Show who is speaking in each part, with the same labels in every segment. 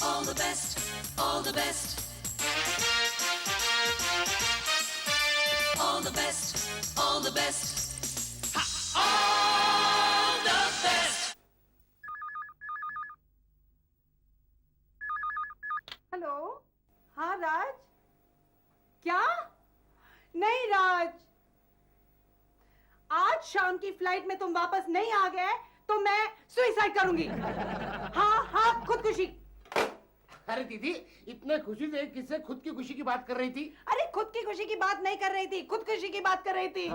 Speaker 1: All the best, all the best. All the best, all the best. Ha! All the best.
Speaker 2: Hello, हाँ राज, क्या? नहीं राज, आज शाम की फ्लाइट में तुम वापस नहीं आ गए तो मैं सुसाइड करूंगी। हाँ हाँ, खुदकुशी।
Speaker 3: अरे दीदी, इतने खुशी से किससे खुद की खुशी की बात कर रही थी?
Speaker 2: अरे खुद की खुशी की बात नहीं कर रही थी, खुदकुशी की बात कर रही थी।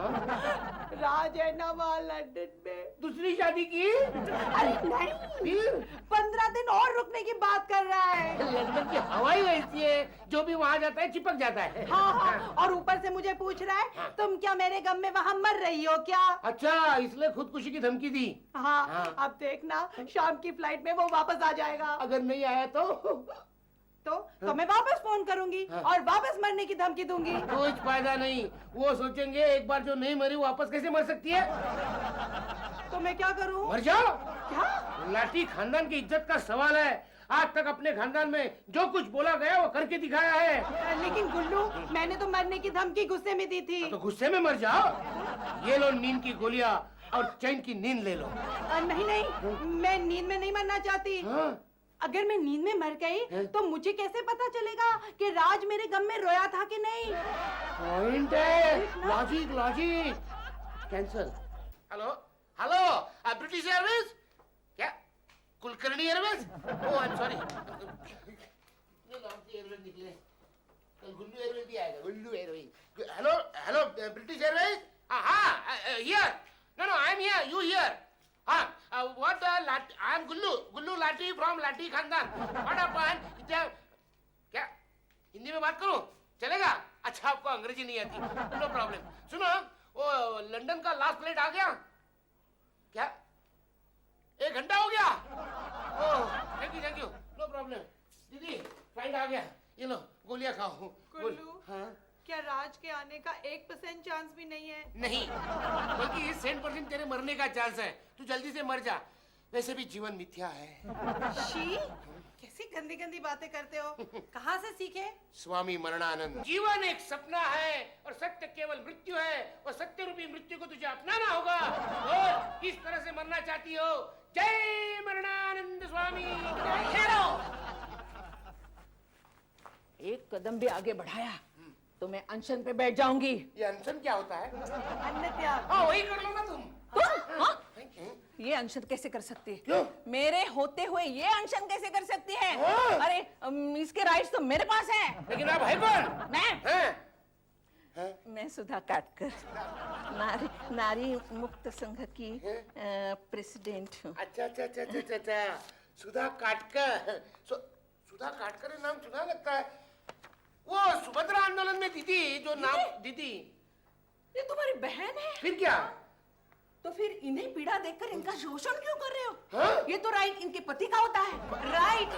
Speaker 2: राज है ना वहाँ लंदन में।
Speaker 3: दूसरी शादी की?
Speaker 2: अरे नहीं,
Speaker 3: फिर
Speaker 2: 15 दिन और रुकने की बात कर रहा है।
Speaker 3: लंदन की हवाई वैसी है, जो भी वहाँ जाता है चिपक जाता है।
Speaker 2: हाँ हाँ, और ऊपर से मुझे पूछ रहा है तुम क्या मेरे गम में वहाँ मर रही हो क्या?
Speaker 3: अच्छा, इसलिए खुदकुशी की धमकी दी।
Speaker 2: हाँ, अब देखना शाम की फ्लाइट में वो वापस आ जाएगा।
Speaker 3: अगर नहीं आया
Speaker 2: तो मैं वापस फोन करूंगी और वापस मरने की धमकी दूंगी।
Speaker 3: कुछ फायदा नहीं, वो सोचेंगे एक बार जो नहीं मरी वापस कैसे मर सकती है।
Speaker 2: तो मैं क्या करूं?
Speaker 3: मर जाओ।
Speaker 2: क्या?
Speaker 3: लाठी खानदान की इज्जत का सवाल है। आज तक अपने खानदान में जो कुछ बोला गया वो करके दिखाया है।
Speaker 2: लेकिन गुल्लू, मैंने तो मरने की धमकी गुस्से में दी थी।
Speaker 3: तो गुस्से में मर जाओ। ये लो नींद की गोलियां और चैन की नींद ले लो।
Speaker 2: नहीं, मैं नींद में नहीं मरना चाहती।
Speaker 3: हाँ?
Speaker 2: अगर मैं नींद में मर गई तो मुझे कैसे पता चलेगा कि राज मेरे गम में रोया था कि नहीं?
Speaker 3: पॉइंट है, logic logic. Cancel. Hello hello, British Airways? क्या Kulkarni Airways? Oh I am sorry, ये नाम से एयरवेज निकले। कल गुल्लू एयरवेज भी आएगा, Gullu Airways. Hello hello, British Airways? हाँ, here. No no, I am here, you here. हाँ, what I am Gullu Lathi from Lathi खानदान। What happened? क्या हिंदी में बात करूं? चलेगा? अच्छा, आपको अंग्रेजी नहीं आती, नो प्रॉब्लम। सुनो, वो लंदन का लास्ट फ्लाइट आ गया क्या? 1 घंटा हो गया? Oh thank you, no problem. दीदी, फ्लाइट आ गया, ये लो गोलियां खाओ।
Speaker 2: गुल्लू,
Speaker 3: हाँ?
Speaker 2: क्या राज के आने का 1% चांस भी नहीं है?
Speaker 3: नहीं, बल्कि 100% तेरे मरने का चांस है। तू जल्दी से मर जा, वैसे भी जीवन मिथ्या है।
Speaker 2: शी, कैसी गंदी गंदी बातें करते हो? कहाँ से सीखे?
Speaker 3: स्वामी मरणानंद। जीवन एक सपना है और सत्य केवल मृत्यु है, और सत्य रूपी मृत्यु को तुझे अपनाना होगा। और किस तरह से मरना चाहती हो? जय मरणानंद स्वामी।
Speaker 4: ठहरो। एक कदम भी आगे बढ़ाया तो मैं अनशन पे बैठ जाऊंगी।
Speaker 3: ये अनशन क्या होता है?
Speaker 2: अन्न त्याग।
Speaker 3: हाँ, वही कर लो ना तुम।
Speaker 4: हाँ? ये अनशन कैसे कर सकती है?
Speaker 3: क्यों?
Speaker 4: मेरे होते हुए ये अनशन कैसे कर सकती है?
Speaker 3: हाँ।
Speaker 4: अरे इसके राइट्स तो मेरे पास है।
Speaker 3: लेकिन आप है कौन?
Speaker 4: मैं सुधा काटकर, नारी मुक्त संघ की प्रेसिडेंट हूँ।
Speaker 3: अच्छा, सुधा काटकर। सुधा काटकर नाम सुना लगता है। वो सुभद्रा आंदोलन में दीदी जो नाम दीदी।
Speaker 4: ये तुम्हारी बहन है?
Speaker 3: फिर क्या?
Speaker 4: तो फिर इन्हें पीड़ा देखकर इनका शोषण क्यों कर रहे हो?
Speaker 3: हाँ?
Speaker 4: ये तो राइट इनके पति का होता है।
Speaker 2: राइट,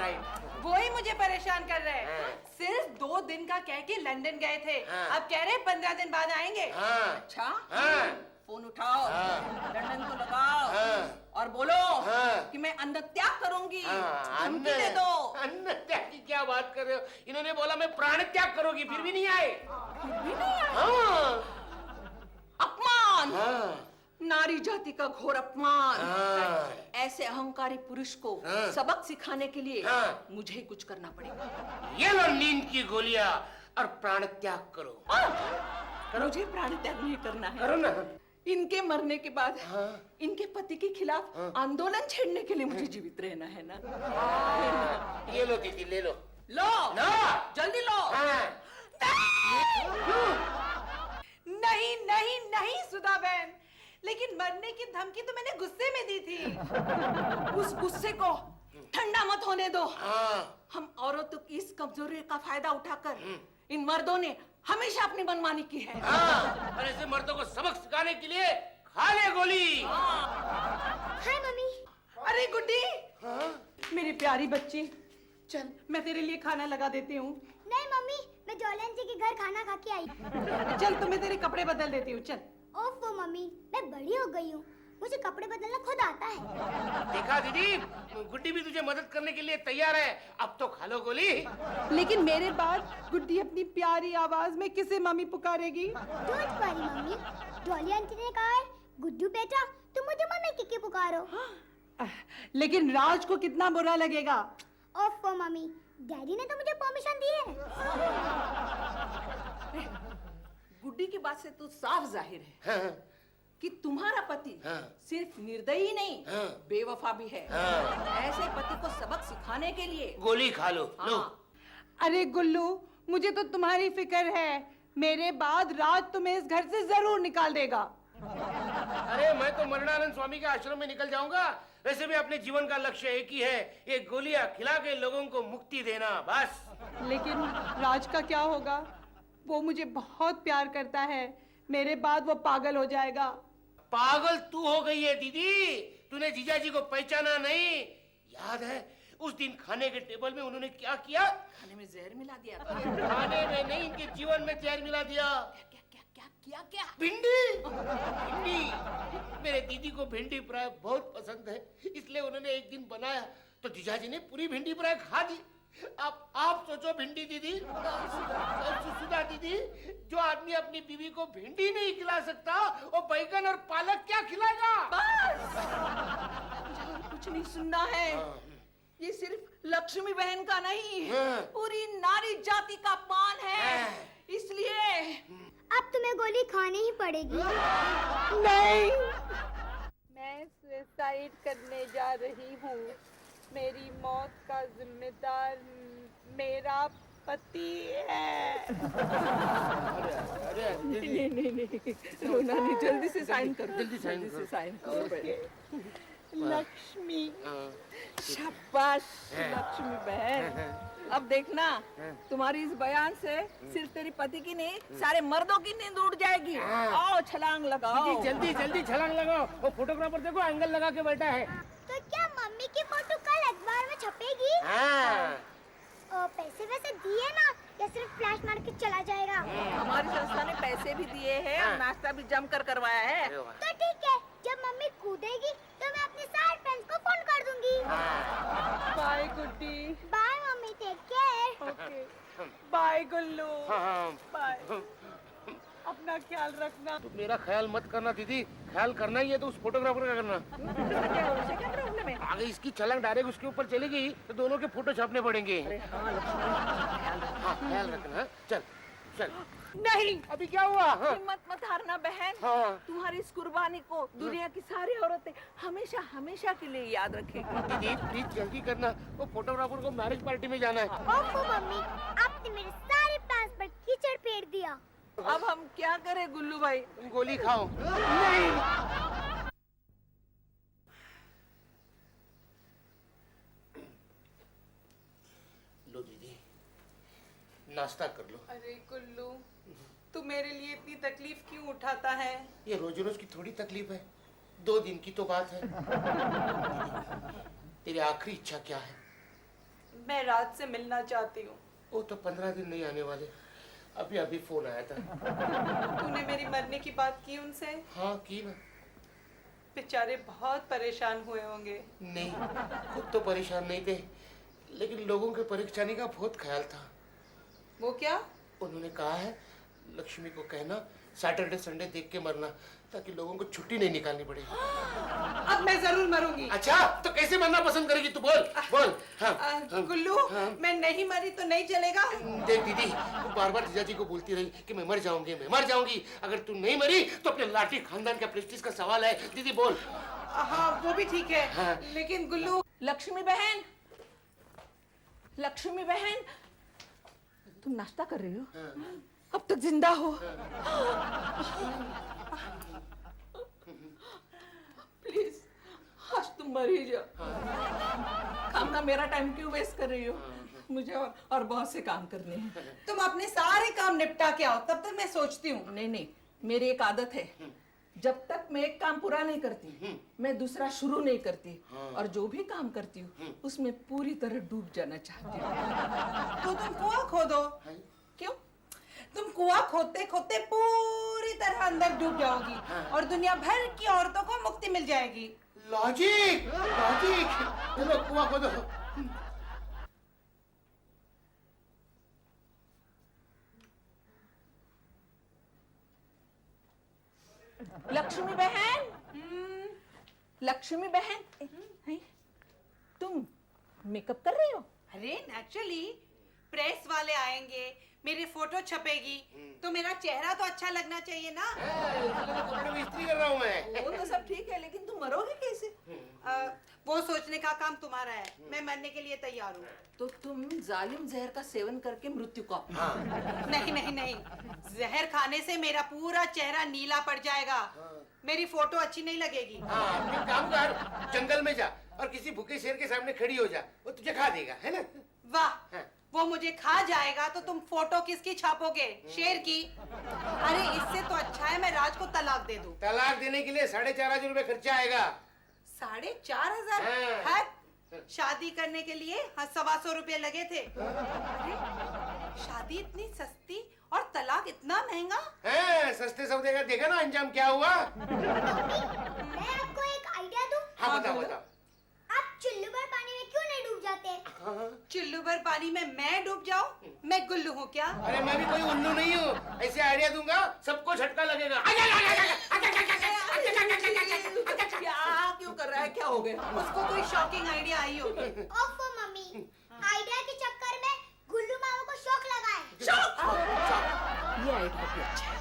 Speaker 2: वो ही मुझे परेशान कर रहे हैं।
Speaker 3: हाँ।
Speaker 2: सिर्फ 2 दिन का कह के लंदन गए थे,
Speaker 3: हाँ।
Speaker 2: अब कह रहे 15 दिन बाद आएंगे।
Speaker 3: हाँ।
Speaker 4: अच्छा,
Speaker 3: हाँ।
Speaker 4: फोन उठाओ,
Speaker 3: हाँ।
Speaker 4: लंदन को लगाओ,
Speaker 3: हाँ।
Speaker 4: और बोलो
Speaker 3: हाँ।
Speaker 4: कि मैं अन्न त्याग करूंगी।
Speaker 3: हाँ,
Speaker 4: धमकी दे दो।
Speaker 3: अन्न त्याग की क्या बात कर रहे हो? इन्होंने बोला मैं प्राण त्याग करोगी, फिर भी नहीं आए।
Speaker 4: फिर भी नहीं आए।
Speaker 3: हाँ।
Speaker 4: अपमान।
Speaker 3: हाँ।
Speaker 4: नारी जाति का घोर अपमान।
Speaker 3: हाँ।
Speaker 4: ऐसे अहंकारी पुरुष को
Speaker 3: हाँ।
Speaker 4: सबक सिखाने के लिए
Speaker 3: हाँ।
Speaker 4: मुझे कुछ करना पड़ेगा।
Speaker 3: ये लो नींद की गोलियां और प्राण त्याग करो।
Speaker 4: मुझे प्राण त्याग नहीं करना है।
Speaker 3: करो ना।
Speaker 4: इनके मरने के बाद
Speaker 3: हाँ।
Speaker 4: इनके पति के खिलाफ आंदोलन छेड़ने के लिए मुझे जीवित रहना है ना।
Speaker 3: ये लो दीदी, ले लो।
Speaker 4: लो
Speaker 3: लो।
Speaker 4: जल्दी लो।
Speaker 3: हाँ।
Speaker 2: नहीं नहीं नहीं सुधा बहन, लेकिन मरने की धमकी तो मैंने गुस्से में दी थी।
Speaker 4: उस गुस्से को ठंडा मत होने दो।
Speaker 3: हाँ।
Speaker 4: हम औरतों की इस कमजोरी का फायदा उठाकर इन मर्दों ने हमेशा अपनी मनमानी की है।
Speaker 3: हाँ। और ऐसे मर्दों को सबक सिखाने के लिए खा ले गोली।
Speaker 5: हाय मम्मी।
Speaker 2: अरे गुड्डी,
Speaker 3: हाँ?
Speaker 2: मेरी प्यारी बच्ची, चल मैं तेरे लिए खाना लगा देती हूँ।
Speaker 5: नहीं मम्मी, मैं जॉलन जी के घर खाना खा के आई।
Speaker 2: चल तो मैं तेरे कपड़े बदल देती हूँ, चल।
Speaker 5: ओफो मम्मी, मैं बड़ी हो गई हूँ, मुझे कपड़े बदलना खुद आता है।
Speaker 3: देखा दीदी, गुड्डी भी तुझे मदद करने के लिए तैयार है, अब तो खा लो गोली।
Speaker 2: लेकिन मेरे बाद गुड्डी अपनी प्यारी आवाज में किसे मम्मी पुकारेगी?
Speaker 5: Don't worry mummy, Dolly aunty ने कहा है गुड्डू बेटा तुम मुझे मम्मी किकी पुकारो।
Speaker 2: लेकिन राज को कितना बुरा लगेगा।
Speaker 5: ओफो मम्मी, डैडी ने तो मुझे परमिशन दी है।
Speaker 4: गुड्डी की बात से तो साफ जाहिर है
Speaker 3: हाँ,
Speaker 4: कि तुम्हारा पति
Speaker 3: हाँ।
Speaker 4: सिर्फ निर्दयी नहीं
Speaker 3: हाँ।
Speaker 4: बेवफा भी है।
Speaker 3: हाँ।
Speaker 4: ऐसे पति को सबक सिखाने के लिए
Speaker 3: गोली खा लो। लो।
Speaker 4: हाँ।
Speaker 2: अरे गुल्लू, मुझे तो तुम्हारी फिक्र है। मेरे बाद राज तुम्हें इस घर से जरूर निकाल देगा।
Speaker 3: अरे मैं तो मरणानंद स्वामी के आश्रम में निकल जाऊंगा। वैसे भी अपने जीवन का लक्ष्य एक ही है, ये गोलियां खिला के लोगों को मुक्ति देना, बस।
Speaker 2: लेकिन राज का क्या होगा? वो मुझे बहुत प्यार करता है। मेरे बाद वो पागल हो जाएगा।
Speaker 3: पागल तू हो गई है दीदी, तूने जीजाजी को पहचाना नहीं। याद है उस दिन खाने के टेबल में उन्होंने क्या किया?
Speaker 4: खाने में जहर मिला दिया था।
Speaker 3: खाने में नहीं, इनके जीवन में जहर मिला दिया।
Speaker 4: क्या क्या क्या क्या क्या?
Speaker 3: भिंडी। भिंडी, मेरे दीदी को भिंडी फ्राई बहुत पसंद है, इसलिए उन्होंने एक दिन बनाया तो जीजाजी ने पूरी भिंडी फ्राई खा दी। अब आप सोचो भिंडी दीदी, सुधा दीदी, जो आदमी अपनी बीवी को भिंडी नहीं खिला सकता वो बैगन और पालक क्या खिलाएगा?
Speaker 4: बस मुझे और कुछ नहीं सुनना है। ये सिर्फ लक्ष्मी बहन का नहीं,
Speaker 3: हाँ।
Speaker 4: पूरी नारी जाति का अपमान है। इसलिए
Speaker 5: अब तुम्हें गोली खानी ही पड़ेगी।
Speaker 2: नहीं,
Speaker 6: मैं सुसाइड करने जा रही हूँ। मेरी मौत का जिम्मेदार मेरा पति है।
Speaker 3: अरे
Speaker 4: नहीं रोना नहीं, जल्दी से साइन करो।
Speaker 3: जल्दी साइन करो।
Speaker 4: साइन करो।
Speaker 6: लक्ष्मी,
Speaker 4: शाबाश लक्ष्मी बहन। अब देखना तुम्हारी इस बयान से सिर्फ तेरी पति की नहीं सारे मर्दों की नींद उड़ जाएगी। आओ छलांग लगाओ।
Speaker 3: जल्दी जल्दी छलांग लगाओ। वो फोटोग्राफर देखो एंगल लगा के बैठा है।
Speaker 5: तो क्या मम्मी की फोटो कल अखबार में छपेगी? पैसे वैसे दिए ना या सिर्फ फ्लैश मार के चला जाएगा?
Speaker 4: हमारी संस्था ने पैसे भी दिए हैं और नाश्ता भी जमकर करवाया है।
Speaker 5: तो ठीक है, जब मम्मी कूदेगी तो मैं अपने सारे फ्रेंड्स को फोन कर दूंगी।
Speaker 6: Bye Guddi.
Speaker 5: Bye mummy, take care.
Speaker 6: Okay, bye Gullu.
Speaker 3: हाँ।
Speaker 6: बाय, अपना ख्याल रखना।
Speaker 3: तो मेरा ख्याल मत करना दीदी, ख्याल करना ही है तो उस फोटोग्राफर का करना।
Speaker 4: क्या प्रॉब्लम है?
Speaker 3: अगर इसकी छलांग डायरेक्ट उसके ऊपर चली गई तो दोनों के फोटो छापने पड़ेंगे। हाँ, ख्याल रखना। चल चल।
Speaker 2: नहीं,
Speaker 3: अभी क्या हुआ? हाँ।
Speaker 4: हिम्मत मत हारना बहन।
Speaker 3: हाँ।
Speaker 4: तुम्हारी इस कुर्बानी को दुनिया की सारी औरतें हमेशा हमेशा के लिए याद रखेगी।
Speaker 3: दीदी प्लीज जल्दी करना, वो फोटोग्राफर को मैरिज पार्टी में जाना है।
Speaker 5: ओफो मम्मी, आपने मेरे सारे प्लान्स पर कीचड़ फेर दिया।
Speaker 4: अब हम क्या करें गुल्लू भाई?
Speaker 3: तुम गोली खाओ।
Speaker 2: नहीं।
Speaker 3: लो दीदी, नाश्ता कर लो।
Speaker 6: अरे गुल्लू, तू मेरे लिए इतनी तकलीफ क्यों उठाता है?
Speaker 3: ये रोज रोज की थोड़ी तकलीफ है, 2 दिन की तो बात है। तेरी आखिरी इच्छा क्या है?
Speaker 6: मैं रात से मिलना चाहती हूँ।
Speaker 3: वो तो 15 दिन नहीं आने वाले, अभी अभी फोन आया था।
Speaker 6: तूने मेरी मरने की बात की उनसे?
Speaker 3: हाँ की ना।
Speaker 6: बेचारे बहुत परेशान हुए होंगे।
Speaker 3: नहीं, खुद तो परेशान नहीं थे, लेकिन लोगों के परेशानी का बहुत ख्याल था।
Speaker 6: वो क्या?
Speaker 3: उन्होंने कहा है लक्ष्मी को कहना सैटरडे संडे देख के मरना, ताकि लोगों को छुट्टी नहीं निकालनी पड़े।
Speaker 2: अब मैं जरूर मरूंगी।
Speaker 3: अच्छा, तो कैसे मरना पसंद करेगी तू? बोल बोल। हाँ, हाँ।
Speaker 6: गुल्लू, मैं नहीं मरी तो नहीं चलेगा?
Speaker 3: देख दीदी, तू बार बार जीजाजी को बोलती रही कि मैं मर जाऊंगी, मैं मर जाऊंगी। अगर तू नहीं मरी तो अपने लाठी खानदान का प्रेस्टीज का सवाल है। दीदी बोल।
Speaker 6: हाँ, वो भी ठीक है।
Speaker 3: हाँ।
Speaker 6: लेकिन गुल्लू,
Speaker 4: लक्ष्मी बहन, लक्ष्मी बहन, तुम नाश्ता कर रही हो? अब तक जिंदा हो। प्लीज आज तुम मर ही जाओ। काम का मेरा टाइम क्यों वेस्ट कर रही हो? मुझे और बहुत से काम करने हैं।
Speaker 2: तुम अपने सारे काम निपटा के आओ, तब तक मैं सोचती हूँ।
Speaker 4: नहीं नहीं, मेरी एक आदत है, जब तक मैं एक काम पूरा नहीं करती मैं दूसरा शुरू नहीं करती। और जो भी काम करती हूँ उसमें पूरी तरह डूब जाना चाहती हूँ।
Speaker 2: तो तुम कुआं खोदो।
Speaker 4: क्यों?
Speaker 2: तुम कुआं खोदते खोदते पूरी तरह अंदर डूब जाओगी और दुनिया भर की औरतों को मुक्ति मिल जाएगी।
Speaker 3: लॉजिक लॉजिक, चलो कुआं दुआ को दो।
Speaker 4: लक्ष्मी बहन, लक्ष्मी बहन, तुम मेकअप कर रही हो?
Speaker 2: अरे नेचुरली, प्रेस वाले आएंगे, मेरी फोटो छपेगी, तो मेरा चेहरा तो अच्छा लगना चाहिए ना।
Speaker 3: कपड़े में इस्त्री कर रहा हूँ मैं।
Speaker 4: वो तो सब ठीक है, लेकिन तुम मरोगे कैसे?
Speaker 2: वो सोचने का काम तुम्हारा है, मैं मरने के लिए तैयार हूँ।
Speaker 4: तो तुम जालिम जहर का सेवन करके मृत्यु को अपना।
Speaker 2: नहीं नहीं नहीं, जहर खाने से मेरा पूरा चेहरा नीला पड़ जाएगा, मेरी फोटो अच्छी नहीं लगेगी।
Speaker 3: हाँ, एक काम कर, जंगल में जा और किसी भूखे शेर के सामने खड़ी हो जा, वो तुझे खा देगा, है ना?
Speaker 2: वाह, वो मुझे खा जाएगा तो तुम फोटो किसकी छापोगे? शेर की? अरे इससे तो अच्छा है मैं राज को तलाक दे दूं।
Speaker 3: तलाक देने के लिए 4,500 रुपए खर्चा आएगा।
Speaker 2: 4,500?
Speaker 3: हाँ।
Speaker 2: है? शादी करने के लिए 125 रुपए लगे थे। अरे शादी इतनी सस्ती और तलाक इतना महंगा?
Speaker 3: है, सस्ते सौदे का देखा ना अंजाम क्या हुआ?
Speaker 5: मैं आपको एक आइडिया दूं?
Speaker 3: हाँ बताओ बताओ।
Speaker 5: आप चुल्लू भर पानी में क्यों नहीं डूब जाते?
Speaker 2: चुल्लू भर पानी में मैं डूब जाऊं? मैं गुल्लू हूँ क्या?
Speaker 3: अरे मैं भी कोई उल्लू नहीं हूँ, ऐसे आइडिया दूंगा सबको झटका लगेगा।
Speaker 4: क्या क्यों कर रहा है? क्या हो गया?
Speaker 2: उसको कोई शॉकिंग आइडिया आई होगी।
Speaker 5: ओफो मम्मी, आइडिया के चक्कर में गुल्लू मामा को शौक लगा है।
Speaker 4: शौक? ये आइडिया भी अच्छा है।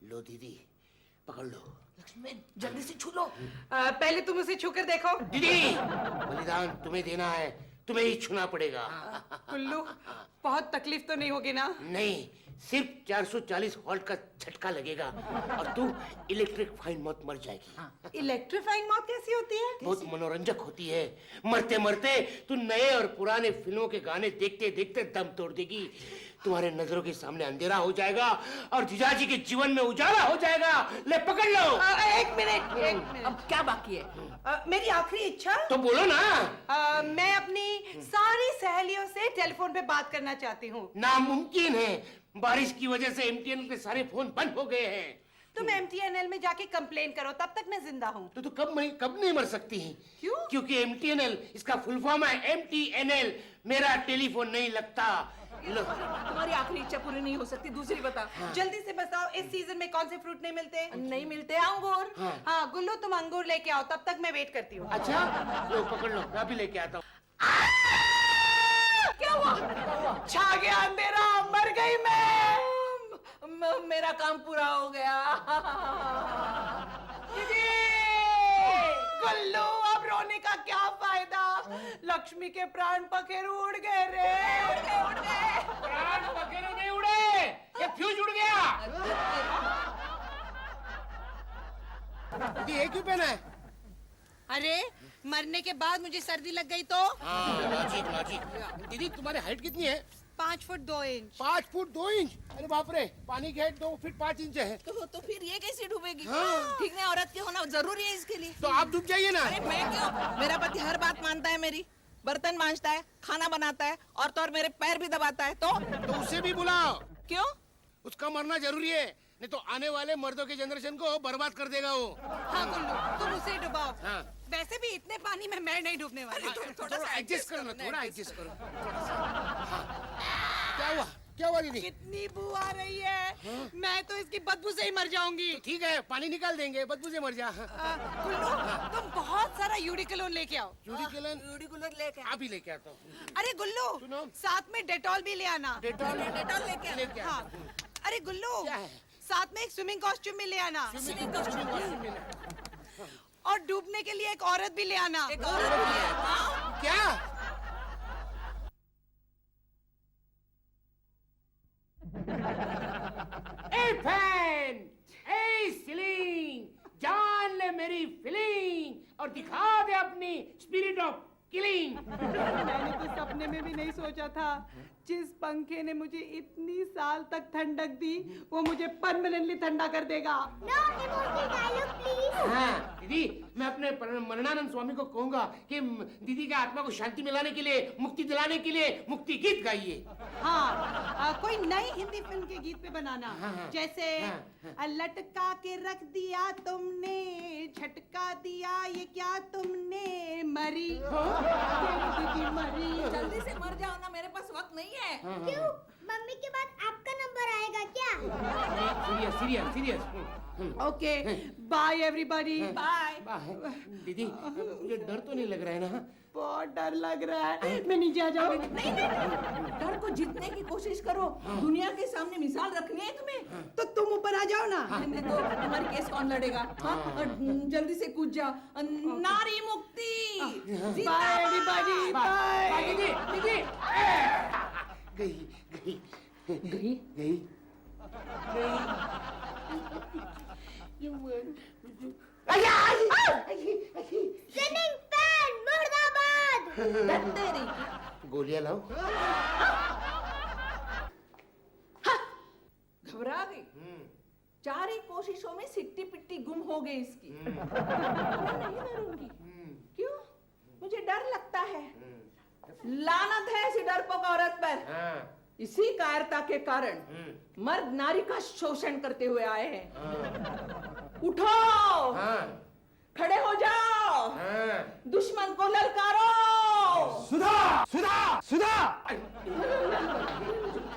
Speaker 3: लो दीदी, पकड़ लो।
Speaker 4: लक्ष्मी जल्दी से छू लो।
Speaker 2: पहले तुम उसे छूकर देखो।
Speaker 3: दीदी, बलिदान तुम्हें देना है, तुम्हें ही छूना पड़ेगा।
Speaker 2: गुल्लू, बहुत तकलीफ तो नहीं होगी ना?
Speaker 3: नहीं, सिर्फ 440 वोल्ट का झटका लगेगा और तू इलेक्ट्रिक फाइन मौत मर जाएगी।
Speaker 2: इलेक्ट्रीफाइंग मौत कैसी होती है?
Speaker 3: बहुत मनोरंजक होती है। मरते मरते तू नए और पुराने फिल्मों के गाने देखते देखते दम तोड़ देगी। तुम्हारे नजरों के सामने अंधेरा हो जाएगा और जीजाजी के जीवन में उजाला हो जाएगा। ले पकड़ लो।
Speaker 2: एक मिनट।
Speaker 4: अब क्या बाकी है?
Speaker 2: मेरी आखिरी इच्छा?
Speaker 3: तो बोलो ना।
Speaker 2: मैं अपनी सारी सहेलियों से टेलीफोन पे बात करना चाहती हूँ।
Speaker 3: नामुमकिन है, बारिश की वजह से एमटीएनएल के सारे फोन बंद हो गए हैं।
Speaker 2: तुम एमटीएनएल में जाके कंप्लेन करो, तब तक मैं जिंदा हूँ।
Speaker 3: तो कब नहीं मर सकती है?
Speaker 2: क्यों?
Speaker 3: क्योंकि एमटीएनएल इसका फुल फॉर्म है एमटीएनएल, मेरा टेलीफोन नहीं लगता। लो।
Speaker 4: तुम्हारी आखिरी इच्छा पूरी नहीं हो सकती, दूसरी बता।
Speaker 2: जल्दी से बताओ, इस सीजन में कौन से फ्रूट नहीं मिलते?
Speaker 4: नहीं मिलते अंगूर।
Speaker 2: हाँ गुल्लू, तुम अंगूर लेके आओ, तब तक मैं वेट करती हूँ।
Speaker 3: अच्छा, लो पकड़ लो, मैं भी लेके आता हूँ।
Speaker 4: क्या हुआ?
Speaker 2: छा गया अंधेरा, मर गई मैं।
Speaker 4: मेरा काम पूरा हो गया।
Speaker 2: गुल्लू, अब रोने का क्या फायदा? लक्ष्मी के प्राण पखेरु उड़ गए रे। उड़ गए।
Speaker 3: प्राण पखेरु नहीं उड़े, ये फ्यूज उड़ गया। ये क्यों पहना है?
Speaker 2: अरे मरने के बाद मुझे सर्दी लग गई तो?
Speaker 3: लॉजिक। दीदी तुम्हारी हाइट कितनी है?
Speaker 2: 5 फुट 2 इंच।
Speaker 3: 5 foot 2 inch? अरे बाप रे, पानी की हाइट 2 फीट 5 इंच है।
Speaker 4: तो फिर ये कैसे डूबेगी?
Speaker 3: हाँ।
Speaker 4: ठीक नहीं, औरत के होना जरूरी है इसके लिए।
Speaker 3: तो आप डूब जाइए ना।
Speaker 4: अरे मैं क्यों? मेरा पति हर बात मानता है मेरी, बर्तन मांजता है, खाना बनाता है और तो और मेरे पैर भी दबाता है।
Speaker 3: तो उसे भी बुलाओ।
Speaker 4: क्यों?
Speaker 3: उसका मरना जरूरी है, नहीं तो आने वाले मर्दों के जनरेशन को बर्बाद कर देगा वो।
Speaker 2: हाँ गुल्लू, तुम उसे डुबाओ।
Speaker 3: हाँ।
Speaker 2: वैसे भी इतने पानी में मैं नहीं डूबने वाली।
Speaker 4: थोड़ा सा
Speaker 3: एडजस्ट करो ना, थोड़ा एडजस्ट करो। हाँ। क्या हुआ दीदी?
Speaker 2: कितनी बू आ रही है। मैं तो इसकी बदबू से ही मर जाऊंगी।
Speaker 3: तो ठीक है, पानी निकाल देंगे, बदबू से मर जा।
Speaker 2: गुल्लू, तुम बहुत सारा यूडिकोलोन लेके आओ।
Speaker 3: यूडिकुलन
Speaker 4: लेके
Speaker 3: आप ही लेके आता हूँ।
Speaker 2: अरे गुल्लू,
Speaker 3: सुनो।
Speaker 2: साथ में डेटॉल भी ले आना।
Speaker 3: डेटॉल
Speaker 4: लेके
Speaker 2: हाँ। अरे गुल्लू,
Speaker 3: क्या है?
Speaker 2: साथ में एक स्विमिंग कॉस्ट्यूम भी ले आना। और डूबने के लिए एक औरत भी ले आना।
Speaker 4: एक औरत भी है। हाँ?
Speaker 3: क्या? ए फैन, ए सीलिंग, जान ले मेरी फीलिंग और दिखा दे अपनी स्पिरिट ऑफ किलिंग।
Speaker 2: मैंने तो सपने में भी नहीं सोचा था जिस पंखे ने मुझे इतनी साल तक ठंडक दी वो मुझे परमानेंटली ठंडा कर देगा।
Speaker 5: No emotional dialogue please.
Speaker 3: हाँ दीदी, मैं अपने मरणानंद स्वामी को कहूंगा कि दीदी के आत्मा को शांति मिलाने के लिए, मुक्ति दिलाने के लिए मुक्ति गीत गाइए।
Speaker 2: हाँ, कोई नई हिंदी फिल्म के गीत पे बनाना।
Speaker 3: हाँ,
Speaker 2: जैसे
Speaker 3: हाँ,
Speaker 2: लटका के रख दिया तुमने, झटका दिया ये क्या तुमने, मरी तेरी दीदी मरी।
Speaker 4: जल्दी से मर जाओ ना, मेरे पास वक्त नहीं है।
Speaker 5: क्यों? मम्मी के बाद आपका नंबर आएगा क्या?
Speaker 3: Serious serious serious.
Speaker 2: Okay, bye everybody.
Speaker 4: Bye.
Speaker 3: दीदी, मुझे डर तो नहीं लग रहा है ना?
Speaker 2: बहुत डर लग रहा है, मैं नीचे आ जाऊं?
Speaker 4: नहीं नहीं, डर को जीतने की कोशिश करो। दुनिया के सामने मिसाल रखनी है तुम्हें।
Speaker 2: तो तुम ऊपर आ जाओ ना।
Speaker 4: नहीं तो तुम्हारी केस कौन लड़ेगा? हाँ, जल्दी से कूद जाओ। नारी मुक्ति।
Speaker 2: Bye everybody, bye.
Speaker 3: दीदी दीदी गई गई
Speaker 4: गई?
Speaker 3: गई गई।
Speaker 5: सिलिंग फैन मुर्दाबाद।
Speaker 4: तेरी
Speaker 3: गोलियां लाओ।
Speaker 4: घबरा गई। 4 ही कोशिशों में सिट्टी पिट्टी गुम हो गई इसकी। मैं नहीं डरूंगी। क्यों? मुझे डर लगता है। लानत है ऐसी डरपोक औरत पर। इसी कायरता के कारण मर्द नारी का शोषण करते हुए आए हैं। उठो, खड़े हो जाओ, दुश्मन को ललकारो।
Speaker 3: सुधा सुधा सुधा।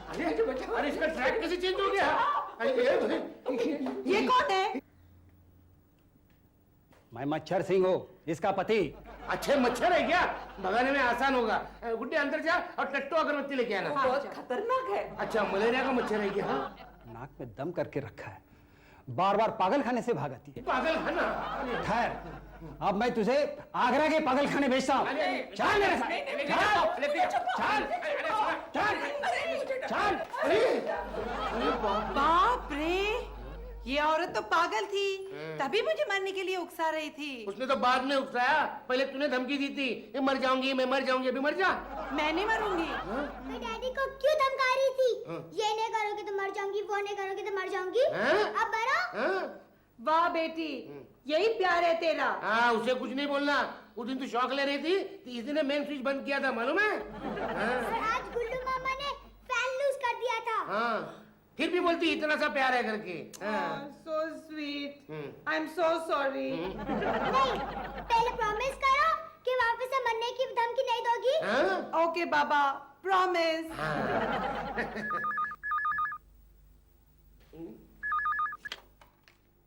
Speaker 3: अरे इसका ट्रैक कैसे चेंज हो गया?
Speaker 2: ये कौन है?
Speaker 7: मैं मच्छर सिंह हूँ, इसका पति।
Speaker 3: अच्छे मच्छर है क्या? भगाने में आसान होगा। गुड्डे अंदर जा और टट्टो अगरबत्ती लेके आना।
Speaker 4: बहुत खतरनाक है।
Speaker 3: अच्छा, मलेरिया का मच्छर है क्या?
Speaker 7: नाक में दम करके रखा है, बार बार पागल खाने से भागती है।
Speaker 3: पागल खाना?
Speaker 7: खैर, अब मैं तुझे आगरा के पागल खाने भेजता हूँ। चल मेरे साथ, चल।
Speaker 2: बाप रे, ये औरत तो पागल थी, तभी मुझे मरने के लिए उकसा रही थी।
Speaker 3: उसने तो बाद में उकसाया, पहले तूने धमकी दी थी, मैं मर जाऊंगी, मैं मर जाऊंगी। अभी मर जा।
Speaker 2: मैं नहीं मरूंगी।
Speaker 5: मैं डैडी को क्यों धमका रही थी? ये नहीं करोगे तो मर जाऊंगी, वो नहीं करोगे तो मर जाऊंगी। अब मरो।
Speaker 2: वाह बेटी, यही प्यार है तेरा।
Speaker 3: हाँ, उसे कुछ नहीं बोलना। उस दिन तू शौक ले रही थी, तो इस दिन मेन स्विच बंद किया था, मालूम है?
Speaker 5: और आज गुल्लू मामा ने फैन लूज कर दिया था।
Speaker 3: हाँ, फिर भी बोलती इतना सा प्यार है करके।
Speaker 2: So sweet, I am so sorry.
Speaker 5: नहीं, पहले प्रॉमिस करो कि वापस से मरने की धमकी नहीं दोगी।
Speaker 2: ओके बाबा, प्रॉमिस।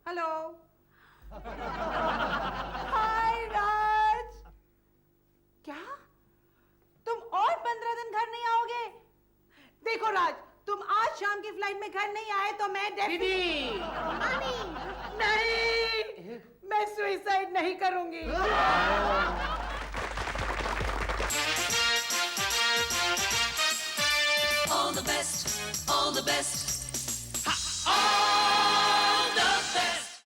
Speaker 2: हेलो, हाय राज। क्या तुम और 15 दिन घर नहीं आओगे? देखो राज, तुम आज शाम की फ्लाइट में घर नहीं आए तो मैं
Speaker 3: दीदी,
Speaker 5: मामी,
Speaker 2: नहीं, मैं सुसाइड नहीं करूंगी।
Speaker 1: All the best, all the best.